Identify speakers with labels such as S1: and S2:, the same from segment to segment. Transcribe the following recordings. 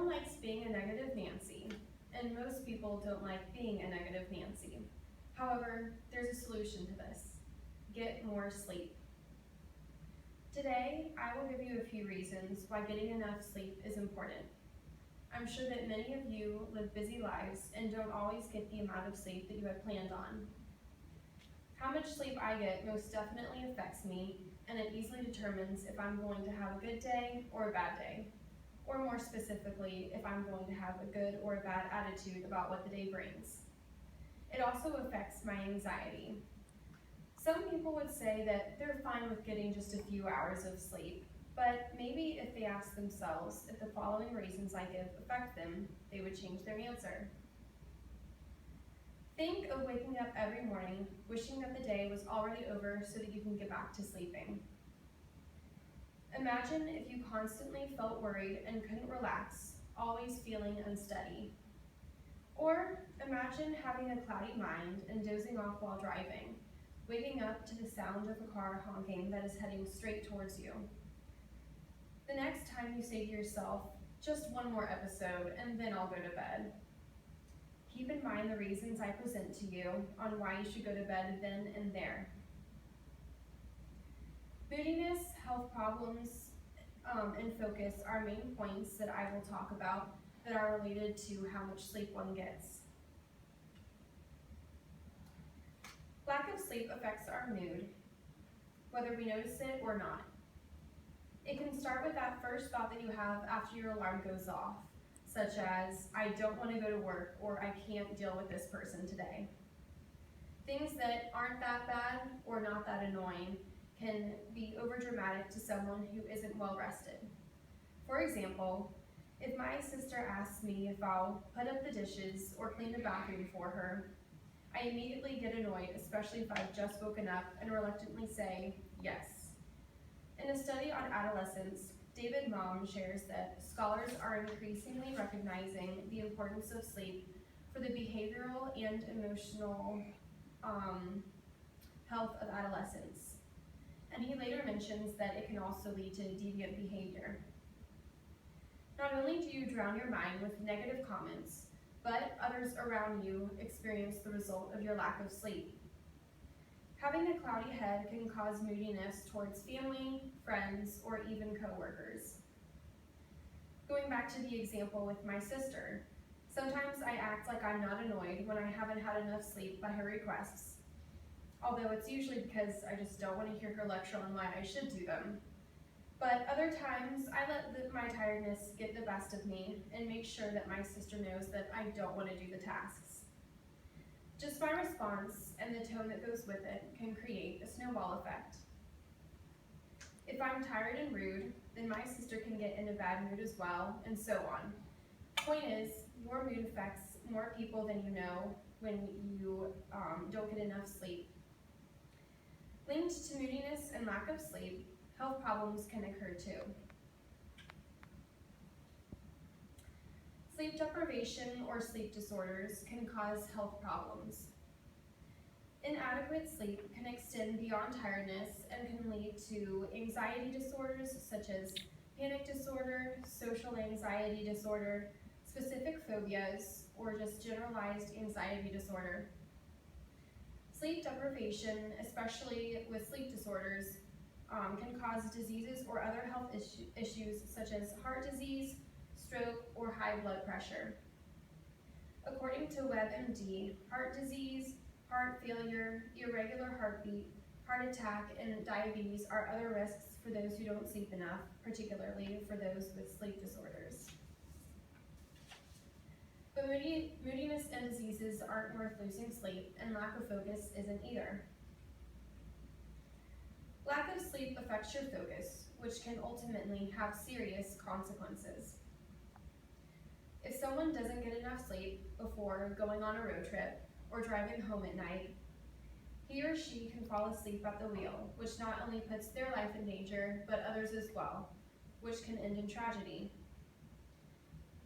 S1: likes being a negative Nancy, and most people don't like being a negative Nancy. However, there's a solution to this. Get more sleep. Today, I will give you a few reasons why getting enough sleep is important. I'm sure that many of you live busy lives and don't always get the amount of sleep that you had planned on. How much sleep I get most definitely affects me, and it easily determines if I'm going to have a good day or a bad day, or more specifically, if I'm going to have a good or a bad attitude about what the day brings. It also affects my anxiety. Some people would say that they're fine with getting just a few hours of sleep, but maybe if they ask themselves if the following reasons I give affect them, they would change their answer. Think of waking up every morning wishing that the day was already over so that you can get back to sleeping. Imagine if you constantly felt worried and couldn't relax, always feeling unsteady. Or imagine having a cloudy mind and dozing off while driving, waking up to the sound of a car honking that is heading straight towards you. The next time you say to yourself, just one more episode and then I'll go to bed. Keep in mind the reasons I present to you on why you should go to bed then and there. Moodiness, health problems, and focus are main points that I will talk about that are related to how much sleep one gets. Lack of sleep affects our mood, whether we notice it or not. It can start with that first thought that you have after your alarm goes off, such as, I don't want to go to work, or I can't deal with this person today. Things that aren't that bad or not that annoying can be overdramatic to someone who isn't well rested. For example, if my sister asks me if I'll put up the dishes or clean the bathroom for her, I immediately get annoyed, especially if I've just woken up, and reluctantly say yes. In a study on adolescence, David Mom shares that scholars are increasingly recognizing the importance of sleep for the behavioral and emotional health of adolescents. And he later mentions that it can also lead to deviant behavior. Not only do you drown your mind with negative comments, but others around you experience the result of your lack of sleep. Having a cloudy head can cause moodiness towards family, friends, or even coworkers. Going back to the example with my sister, sometimes I act like I'm not annoyed when I haven't had enough sleep by her requests, although it's usually because I just don't want to hear her lecture on why I should do them. But other times, I let my tiredness get the best of me and make sure that my sister knows that I don't want to do the tasks. Just my response and the tone that goes with it can create a snowball effect. If I'm tired and rude, then my sister can get in a bad mood as well, and so on. Point is, your mood affects more people than you know when you don't get enough sleep. Linked to moodiness and lack of sleep, health problems can occur too. Sleep deprivation or sleep disorders can cause health problems. Inadequate sleep can extend beyond tiredness and can lead to anxiety disorders such as panic disorder, social anxiety disorder, specific phobias, or just generalized anxiety disorder. Sleep deprivation, especially with sleep disorders, can cause diseases or other health issues such as heart disease, stroke, or high blood pressure. According to WebMD, heart disease, heart failure, irregular heartbeat, heart attack, and diabetes are other risks for those who don't sleep enough, particularly for those with sleep disorders. But moodiness and diseases aren't worth losing sleep, and lack of focus isn't either. Lack of sleep affects your focus, which can ultimately have serious consequences. If someone doesn't get enough sleep before going on a road trip or driving home at night, he or she can fall asleep at the wheel, which not only puts their life in danger, but others as well, which can end in tragedy.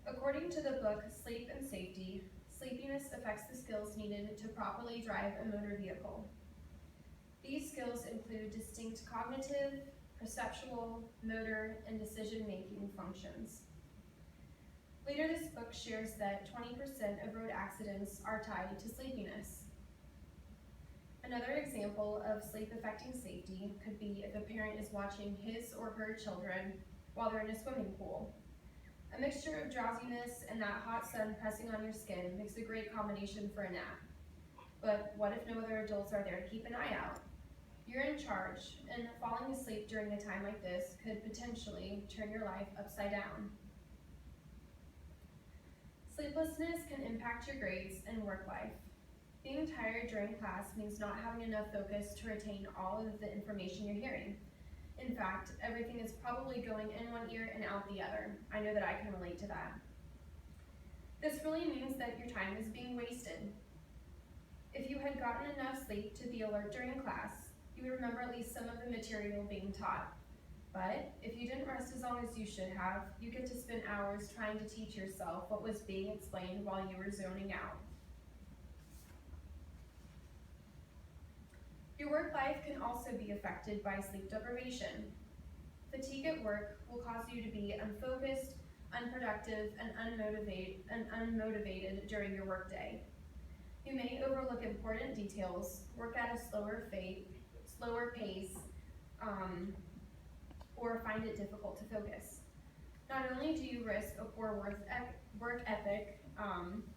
S1: According to the book Sleep and Safety, sleepiness affects the skills needed to properly drive a motor vehicle. These skills include distinct cognitive, perceptual, motor, and decision-making functions. Later, this book shares that 20% of road accidents are tied to sleepiness. Another example of sleep affecting safety could be if a parent is watching his or her children while they're in a swimming pool. A mixture of drowsiness and that hot sun pressing on your skin makes a great combination for a nap. But what if no other adults are there to keep an eye out? You're in charge, and falling asleep during a time like this could potentially turn your life upside down. Sleeplessness can impact your grades and work life. Being tired during class means not having enough focus to retain all of the information you're hearing. In fact, everything is probably going in one ear and out the other. I know that I can relate to that. This really means that your time is being wasted. If you had gotten enough sleep to be alert during class, you would remember at least some of the material being taught. But if you didn't rest as long as you should have, you get to spend hours trying to teach yourself what was being explained while you were zoning out. Your work life can also be affected by sleep deprivation. Fatigue at work will cause you to be unfocused, unproductive, and unmotivated during your workday. You may overlook important details, work at a slower pace, or find it difficult to focus. Not only do you risk a poor work ethic,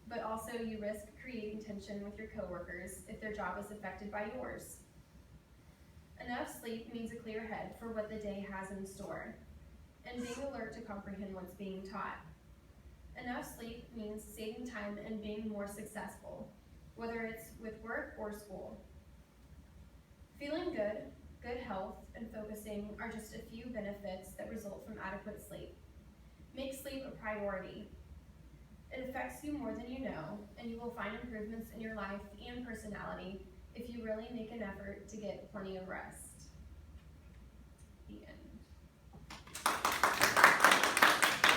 S1: but also you risk creating tension with your coworkers if their job is affected by yours. Enough sleep means a clear head for what the day has in store, and being alert to comprehend what's being taught. Enough sleep means saving time and being more successful, whether it's with work or school. Feeling good, good health, and focusing are just a few benefits that result from adequate sleep. Make sleep a priority. It affects you more than you know, and you will find improvements in your life and personality if you really make an effort to get plenty of rest.